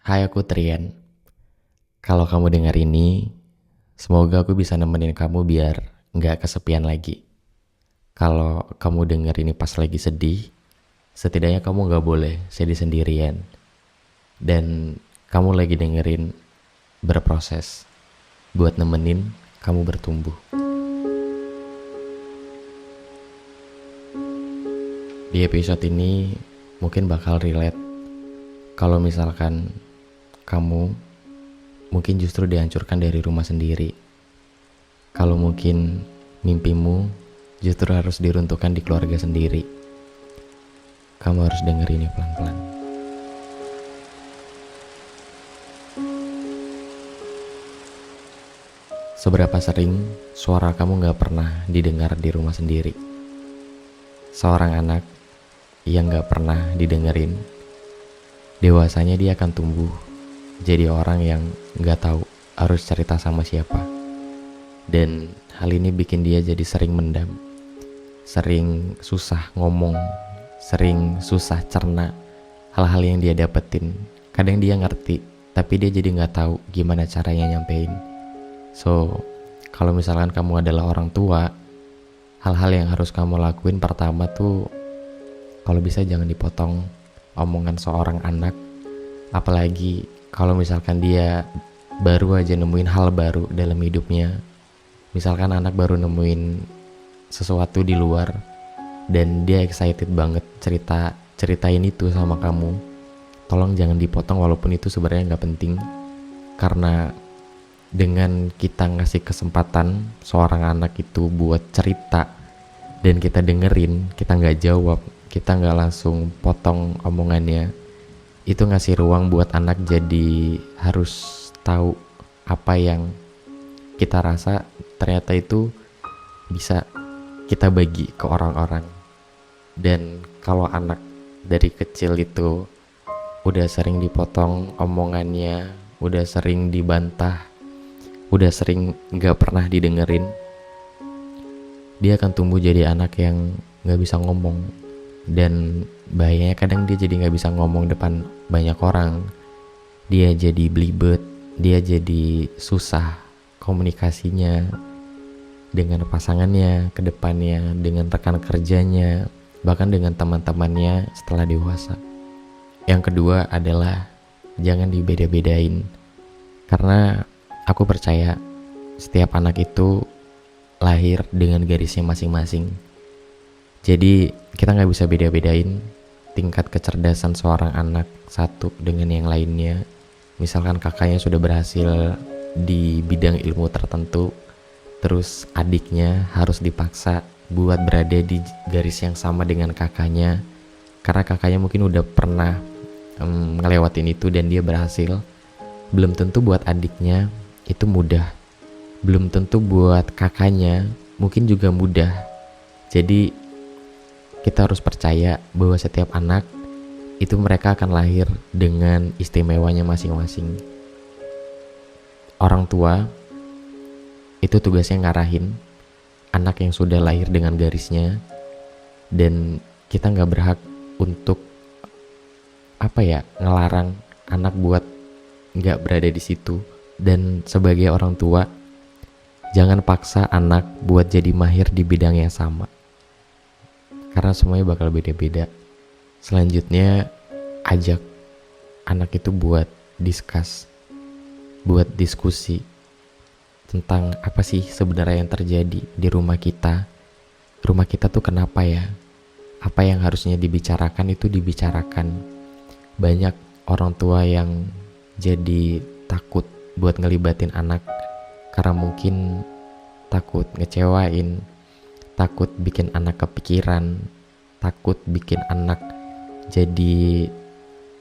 Hai, aku Trian. Kalau kamu dengar ini, semoga aku bisa nemenin kamu biar nggak kesepian lagi. Kalau kamu dengar ini pas lagi sedih, setidaknya kamu nggak boleh sedih sendirian. Dan kamu lagi dengerin berproses buat nemenin kamu bertumbuh. Di episode ini mungkin bakal relate kalau misalkan kamu mungkin justru dihancurkan dari rumah sendiri. Kalau mungkin mimpimu justru harus diruntuhkan di keluarga sendiri. Kamu harus denger ini pelan-pelan. Seberapa sering suara kamu gak pernah didengar di rumah sendiri? Seorang anak yang gak pernah didengerin, dewasanya dia akan tumbuh jadi orang yang gak tahu harus cerita sama siapa. Dan hal ini bikin dia jadi sering mendam, sering susah ngomong, sering susah cerna hal-hal yang dia dapetin. Kadang dia ngerti, tapi dia jadi gak tahu gimana caranya nyampein. So, kalau misalkan kamu adalah orang tua, hal-hal yang harus kamu lakuin pertama tuh, kalau bisa jangan dipotong omongan seorang anak. Apalagi kalau misalkan dia baru aja nemuin hal baru dalam hidupnya. Misalkan anak baru nemuin sesuatu di luar dan dia excited banget ceritain itu sama kamu. Tolong jangan dipotong walaupun itu sebenarnya gak penting. Karena dengan kita ngasih kesempatan seorang anak itu buat cerita dan kita dengerin, kita gak jawab, kita gak langsung potong omongannya, itu ngasih ruang buat anak jadi harus tahu apa yang kita rasa ternyata itu bisa kita bagi ke orang-orang. Dan kalau anak dari kecil itu udah sering dipotong omongannya, udah sering dibantah, udah sering gak pernah didengerin, dia akan tumbuh jadi anak yang gak bisa ngomong. Dan bahayanya kadang dia jadi gak bisa ngomong depan banyak orang. Dia jadi belibet, dia jadi susah komunikasinya dengan pasangannya ke depannya, dengan rekan kerjanya, bahkan dengan teman-temannya setelah dewasa. Yang kedua adalah jangan dibeda-bedain. Karena aku percaya setiap anak itu lahir dengan garisnya masing-masing. Jadi kita gak bisa beda-bedain tingkat kecerdasan seorang anak satu dengan yang lainnya. Misalkan kakaknya sudah berhasil di bidang ilmu tertentu, terus adiknya harus dipaksa buat berada di garis yang sama dengan kakaknya karena kakaknya mungkin udah pernah ngelewatin itu dan dia berhasil. Belum tentu buat adiknya itu mudah, belum tentu buat kakaknya mungkin juga mudah. Jadi kita harus percaya bahwa setiap anak itu mereka akan lahir dengan istimewanya masing-masing. Orang tua itu tugasnya ngarahin anak yang sudah lahir dengan garisnya, dan kita gak berhak untuk ngelarang anak buat gak berada di situ. Dan sebagai orang tua, jangan paksa anak buat jadi mahir di bidang yang sama, karena semuanya bakal beda-beda. Selanjutnya, ajak anak itu buat buat diskusi tentang apa sih sebenarnya yang terjadi di rumah kita. Rumah kita tuh kenapa ya? Apa yang harusnya dibicarakan itu dibicarakan. Banyak orang tua yang jadi takut buat ngelibatin anak karena mungkin takut ngecewain, takut bikin anak kepikiran, takut bikin anak jadi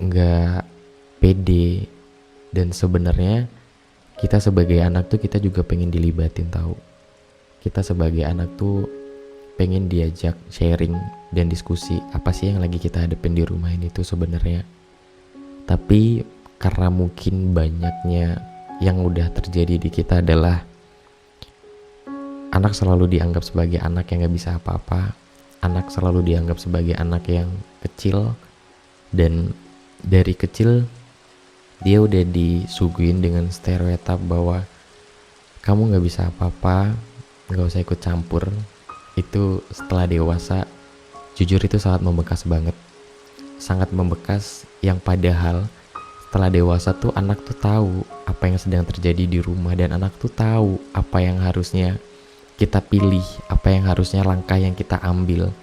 gak pede. Dan sebenarnya kita sebagai anak tuh kita juga pengen dilibatin tahu. Kita sebagai anak tuh pengen diajak sharing dan diskusi apa sih yang lagi kita hadapin di rumah ini tuh sebenarnya. Tapi karena mungkin banyaknya yang udah terjadi di kita adalah anak selalu dianggap sebagai anak yang gak bisa apa-apa. Anak selalu dianggap sebagai anak yang kecil. Dan dari kecil Dia udah disuguhin dengan stereotip bahwa kamu gak bisa apa-apa, gak usah ikut campur. Itu setelah dewasa, jujur itu sangat membekas banget. Sangat membekas, yang padahal setelah dewasa tuh anak tuh tahu apa yang sedang terjadi di rumah, dan anak tuh tahu apa yang harusnya kita pilih, apa yang harusnya langkah yang kita ambil.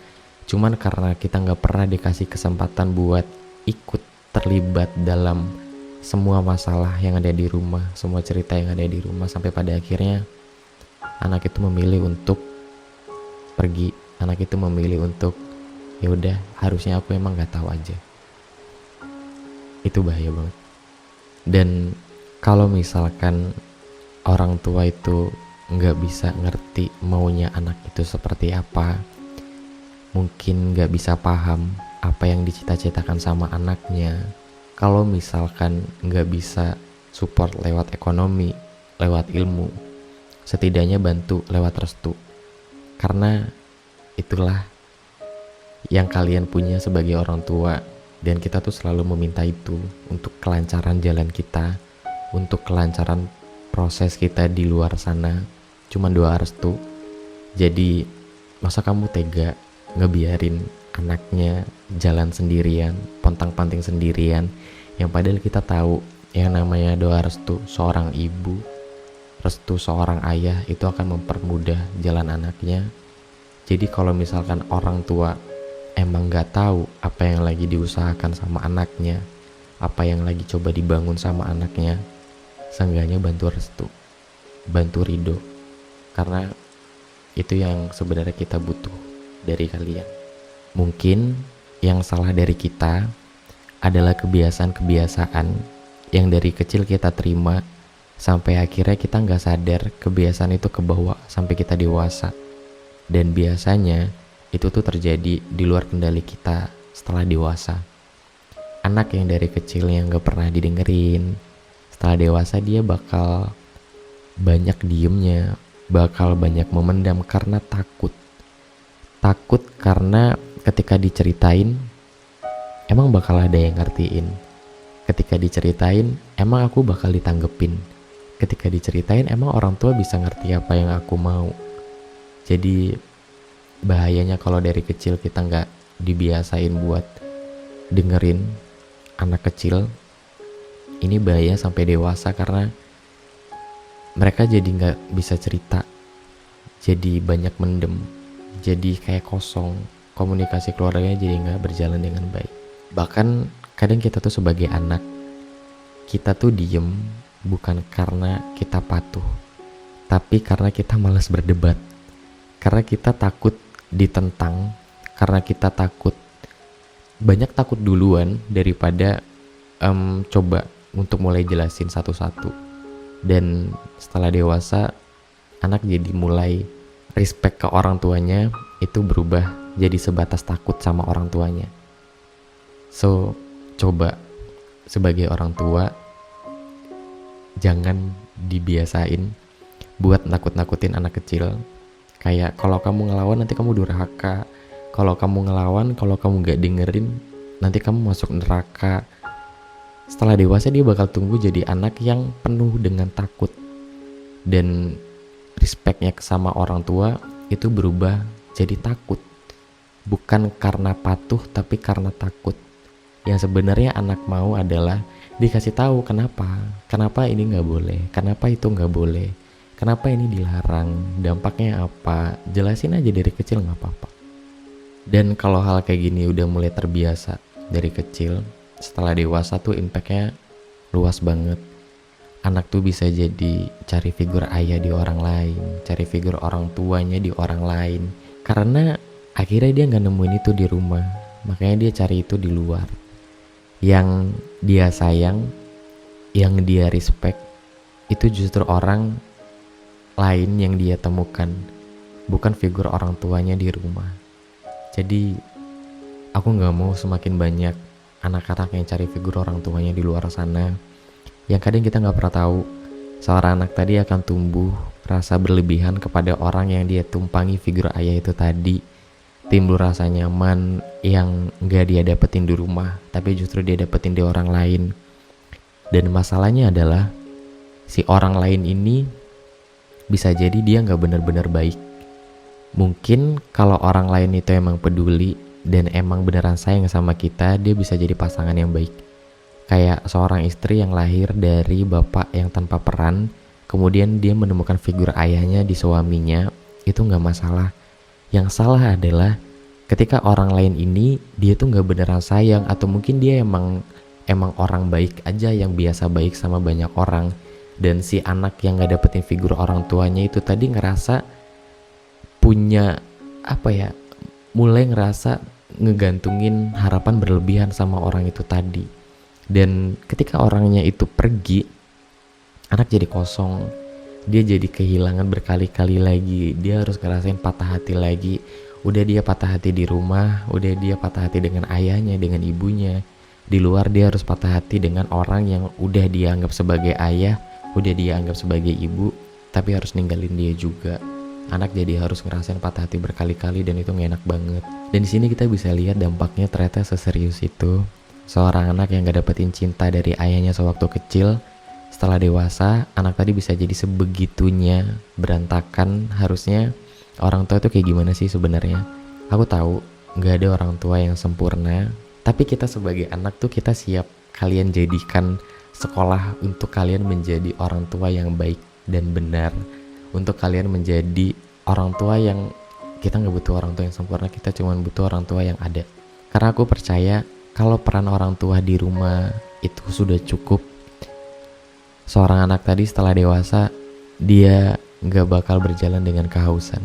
Cuman karena kita gak pernah dikasih kesempatan buat ikut terlibat dalam semua masalah yang ada di rumah, semua cerita yang ada di rumah, sampai pada akhirnya anak itu memilih untuk pergi. Anak itu memilih untuk ya udah, harusnya aku emang gak tahu aja. Itu bahaya banget. Dan kalau misalkan orang tua itu gak bisa ngerti maunya anak itu seperti apa, mungkin gak bisa paham apa yang dicita-citakan sama anaknya, kalau misalkan gak bisa support lewat ekonomi, lewat ilmu, setidaknya bantu lewat restu. Karena itulah yang kalian punya sebagai orang tua, dan kita tuh selalu meminta itu untuk kelancaran jalan kita, untuk kelancaran proses kita di luar sana. Cuman doa restu. Jadi masa kamu tega ngebiarin anaknya jalan sendirian, pontang-panting sendirian, yang padahal kita tahu yang namanya doa restu seorang ibu, restu seorang ayah itu akan mempermudah jalan anaknya. Jadi kalau misalkan orang tua emang gak tahu apa yang lagi diusahakan sama anaknya, apa yang lagi coba dibangun sama anaknya, seenggaknya bantu restu, bantu ridho. Karena itu yang sebenarnya kita butuh dari kalian. Mungkin yang salah dari kita adalah kebiasaan-kebiasaan yang dari kecil kita terima, sampai akhirnya kita gak sadar kebiasaan itu kebawa sampai kita dewasa. Dan biasanya itu tuh terjadi di luar kendali kita setelah dewasa. Anak yang dari kecil yang gak pernah didengerin, setelah dewasa dia bakal banyak diemnya, bakal banyak memendam karena takut. Takut karena ketika diceritain emang bakal ada yang ngertiin. Ketika diceritain emang aku bakal ditanggepin. Ketika diceritain emang orang tua bisa ngerti apa yang aku mau. Jadi bahayanya kalau dari kecil kita gak dibiasain buat dengerin anak kecil, ini bahaya sampai dewasa karena mereka jadi gak bisa cerita, jadi banyak mendem, jadi kayak kosong, komunikasi keluarganya jadi gak berjalan dengan baik. Bahkan kadang kita tuh sebagai anak, kita tuh diem bukan karena kita patuh, tapi karena kita malas berdebat, karena kita takut ditentang, karena kita takut, banyak takut duluan daripada coba untuk mulai jelasin satu-satu. Dan setelah dewasa, anak jadi mulai respect ke orang tuanya, itu berubah jadi sebatas takut sama orang tuanya. So, coba sebagai orang tua jangan dibiasain buat nakut-nakutin anak kecil. Kayak kalau kamu ngelawan nanti kamu durhaka, kalau kamu ngelawan, kalau kamu gak dengerin nanti kamu masuk neraka. Setelah dewasa dia bakal tumbuh jadi anak yang penuh dengan takut, dan respectnya sama orang tua itu berubah jadi takut, bukan karena patuh tapi karena takut. Yang sebenarnya anak mau adalah dikasih tahu kenapa ini nggak boleh, kenapa itu nggak boleh, kenapa ini dilarang, dampaknya apa, jelasin aja dari kecil nggak apa-apa. Dan kalau hal kayak gini udah mulai terbiasa dari kecil, setelah dewasa tuh impactnya luas banget. Anak tuh bisa jadi cari figur ayah di orang lain, cari figur orang tuanya di orang lain, karena akhirnya dia gak nemuin itu di rumah, makanya dia cari itu di luar. Yang dia sayang, yang dia respect, itu justru orang lain yang dia temukan, bukan figur orang tuanya di rumah. Jadi aku gak mau semakin banyak anak-anak yang cari figur orang tuanya di luar sana, yang kadang kita gak pernah tahu seorang anak tadi akan tumbuh rasa berlebihan kepada orang yang dia tumpangi figur ayah itu tadi. Timbul rasa nyaman yang gak dia dapetin di rumah, tapi justru dia dapetin di orang lain. Dan masalahnya adalah si orang lain ini bisa jadi dia gak benar-benar baik. Mungkin kalau orang lain itu emang peduli dan emang beneran sayang sama kita, dia bisa jadi pasangan yang baik. Kayak seorang istri yang lahir dari bapak yang tanpa peran, kemudian dia menemukan figur ayahnya di suaminya, itu gak masalah. Yang salah adalah ketika orang lain ini dia tuh gak beneran sayang, atau mungkin dia emang orang baik aja yang biasa baik sama banyak orang. Dan si anak yang gak dapetin figur orang tuanya itu tadi ngerasa punya mulai ngerasa ngegantungin harapan berlebihan sama orang itu tadi. Dan ketika orangnya itu pergi, anak jadi kosong, dia jadi kehilangan berkali-kali lagi. Dia harus ngerasain patah hati lagi. Udah dia patah hati di rumah, udah dia patah hati dengan ayahnya, dengan ibunya. Di luar dia harus patah hati dengan orang yang udah dia anggap sebagai ayah, udah dia anggap sebagai ibu, tapi harus ninggalin dia juga. Anak jadi harus ngerasain patah hati berkali-kali, dan itu gak enak banget. Dan di sini kita bisa lihat dampaknya ternyata seserius itu. Seorang anak yang gak dapetin cinta dari ayahnya sewaktu kecil, setelah dewasa, anak tadi bisa jadi sebegitunya berantakan. Harusnya orang tua itu kayak gimana sih sebenarnya? Aku tahu gak ada orang tua yang sempurna, tapi kita sebagai anak tuh kita siap kalian jadikan sekolah untuk kalian menjadi orang tua yang baik dan benar. Untuk kalian menjadi orang tua yang kita gak butuh orang tua yang sempurna, kita cuma butuh orang tua yang ada. Karena aku percaya kalau peran orang tua di rumah itu sudah cukup, seorang anak tadi setelah dewasa dia gak bakal berjalan dengan kehausan.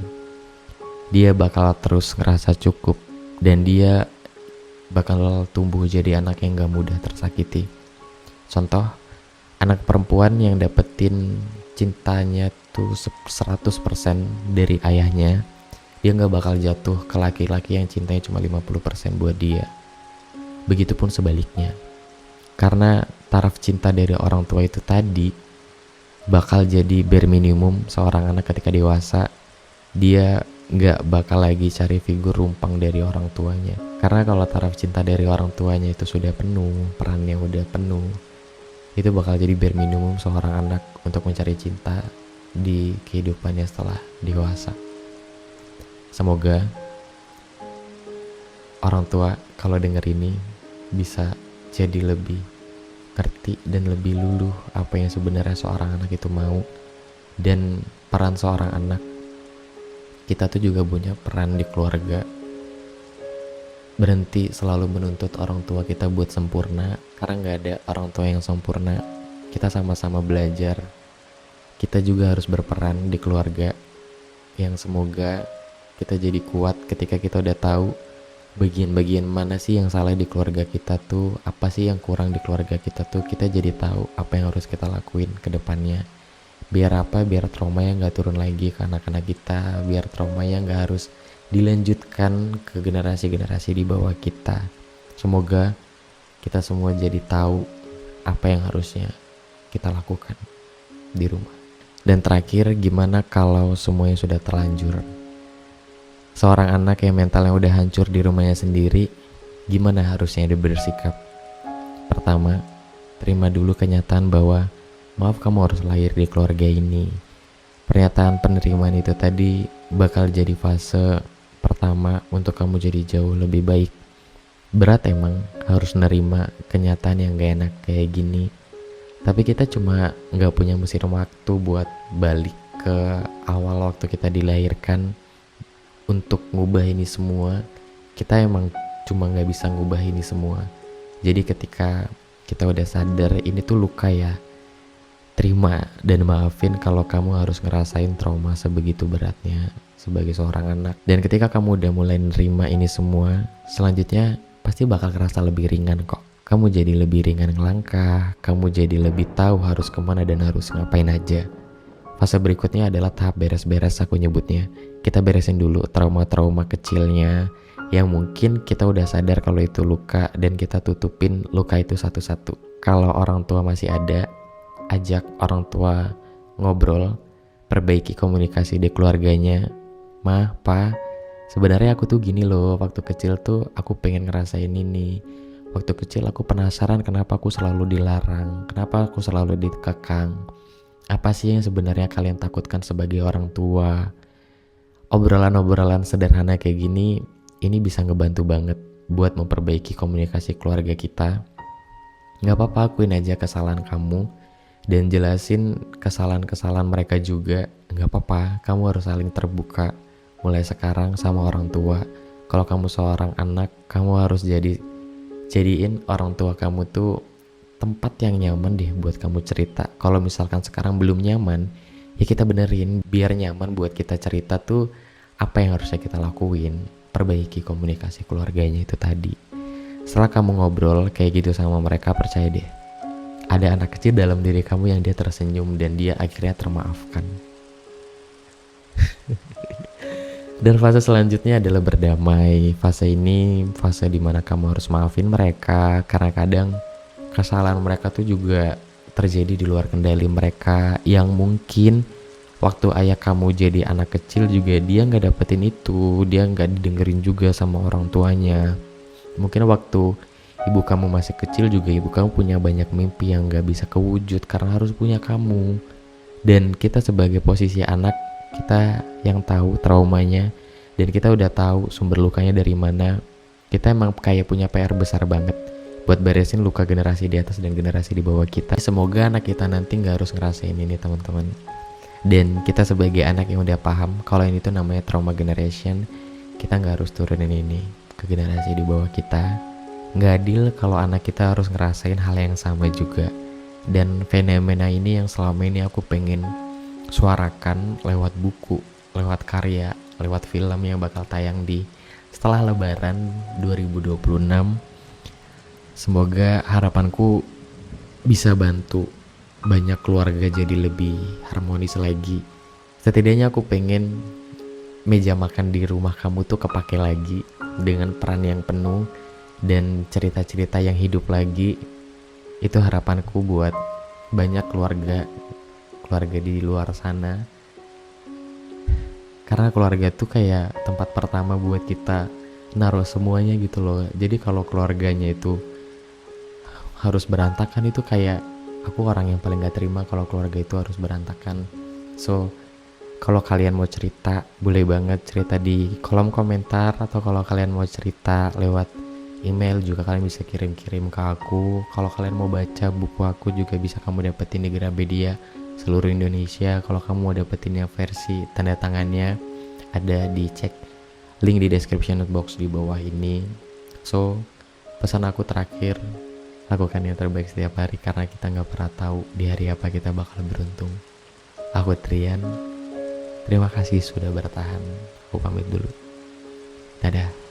Dia bakal terus ngerasa cukup, dan dia bakal tumbuh jadi anak yang gak mudah tersakiti. Contoh, anak perempuan yang dapetin cintanya tuh 100% dari ayahnya, dia gak bakal jatuh ke laki-laki yang cintanya cuma 50% buat dia. Begitupun sebaliknya. Karena taraf cinta dari orang tua itu tadi bakal jadi bare minimum seorang anak ketika dewasa. Dia gak bakal lagi cari figur rumpang dari orang tuanya. Karena kalau taraf cinta dari orang tuanya itu sudah penuh, perannya udah penuh, itu bakal jadi bare minimum seorang anak untuk mencari cinta di kehidupannya setelah dewasa. Semoga orang tua kalau denger ini bisa jadi lebih ngerti dan lebih luluh apa yang sebenarnya seorang anak itu mau. Dan peran seorang anak, kita tuh juga punya peran di keluarga. Berhenti selalu menuntut orang tua kita buat sempurna, karena gak ada orang tua yang sempurna. Kita sama-sama belajar. Kita juga harus berperan di keluarga, yang semoga kita jadi kuat ketika kita udah tahu bagian-bagian mana sih yang salah di keluarga kita tuh, apa sih yang kurang di keluarga kita tuh. Kita jadi tahu apa yang harus kita lakuin ke depannya. Biar apa? Biar trauma yang gak turun lagi ke anak-anak kita. Biar trauma yang gak harus dilanjutkan ke generasi-generasi di bawah kita. Semoga kita semua jadi tahu apa yang harusnya kita lakukan di rumah. Dan terakhir, gimana kalau semuanya sudah terlanjur? Seorang anak yang mentalnya udah hancur di rumahnya sendiri, gimana harusnya dia bersikap? Pertama, terima dulu kenyataan bahwa maaf, kamu harus lahir di keluarga ini. Pernyataan penerimaan itu tadi bakal jadi fase pertama untuk kamu jadi jauh lebih baik. Berat emang harus nerima kenyataan yang gak enak kayak gini, tapi kita cuma gak punya mesin waktu buat balik ke awal waktu kita dilahirkan untuk ngubah ini semua. Kita emang cuma gak bisa ngubah ini semua. Jadi ketika kita udah sadar ini tuh luka ya, terima dan maafin kalau kamu harus ngerasain trauma sebegitu beratnya sebagai seorang anak. Dan ketika kamu udah mulai nerima ini semua, selanjutnya pasti bakal kerasa lebih ringan kok. Kamu jadi lebih ringan ngelangkah, kamu jadi lebih tahu harus kemana dan harus ngapain aja. Fase berikutnya adalah tahap beres-beres, aku nyebutnya. Kita beresin dulu trauma-trauma kecilnya yang mungkin kita udah sadar kalau itu luka, dan kita tutupin luka itu satu-satu. Kalau orang tua masih ada, ajak orang tua ngobrol, perbaiki komunikasi di keluarganya. Mah, Pa, sebenarnya aku tuh gini loh, waktu kecil tuh aku pengen ngerasain ini. Waktu kecil aku penasaran kenapa aku selalu dilarang, kenapa aku selalu dikekang. Apa sih yang sebenarnya kalian takutkan sebagai orang tua? Obrolan-obrolan sederhana kayak gini, ini bisa ngebantu banget buat memperbaiki komunikasi keluarga kita. Gak apa-apa, akuin aja kesalahan kamu dan jelasin kesalahan-kesalahan mereka juga. Gak apa-apa, kamu harus saling terbuka mulai sekarang sama orang tua. Kalau kamu seorang anak, kamu harus jadiin orang tua kamu tuh tempat yang nyaman deh buat kamu cerita. Kalau misalkan sekarang belum nyaman, ya kita benerin biar nyaman buat kita cerita tuh apa yang harusnya kita lakuin. Perbaiki komunikasi keluarganya itu tadi. Setelah kamu ngobrol kayak gitu sama mereka, percaya deh, ada anak kecil dalam diri kamu yang dia tersenyum dan dia akhirnya termaafkan. Dan fase selanjutnya adalah berdamai. Fase ini fase dimana kamu harus maafin mereka, karena kadang kesalahan mereka tuh juga terjadi di luar kendali mereka, yang mungkin waktu ayah kamu jadi anak kecil juga dia gak dapetin itu, dia gak didengerin juga sama orang tuanya. Mungkin waktu ibu kamu masih kecil juga ibu kamu punya banyak mimpi yang gak bisa kewujud karena harus punya kamu. Dan kita sebagai posisi anak, kita yang tahu traumanya dan kita udah tahu sumber lukanya dari mana. Kita emang kayak punya PR besar banget buat beresin luka generasi di atas dan generasi di bawah kita. Semoga anak kita nanti gak harus ngerasain ini teman-teman. Dan kita sebagai anak yang udah paham kalau ini tuh namanya trauma generation, kita gak harus turunin ini ke generasi di bawah kita. Gak adil kalau anak kita harus ngerasain hal yang sama juga. Dan fenomena ini yang selama ini aku pengen suarakan lewat buku, lewat karya, lewat film yang bakal tayang di setelah Lebaran 2026. Semoga harapanku bisa bantu banyak keluarga jadi lebih harmonis lagi. Setidaknya aku pengen meja makan di rumah kamu tuh kepake lagi dengan peran yang penuh dan cerita-cerita yang hidup lagi. Itu harapanku buat banyak keluarga di luar sana. Karena keluarga tuh kayak tempat pertama buat kita naruh semuanya gitu loh. Jadi kalau keluarganya itu harus berantakan, itu kayak aku orang yang paling gak terima kalau keluarga itu harus berantakan. So kalau kalian mau cerita, boleh banget cerita di kolom komentar, atau kalau kalian mau cerita lewat email juga kalian bisa kirim-kirim ke aku. Kalau kalian mau baca buku aku juga bisa kamu dapetin di Gramedia seluruh Indonesia. Kalau kamu mau dapetin yang versi tanda tangannya, ada dicek link di description box di bawah ini. So pesan aku terakhir, lakukan yang terbaik setiap hari karena kita gak pernah tahu di hari apa kita bakal beruntung. Aku Trian, terima kasih sudah bertahan. Aku pamit dulu. Dadah.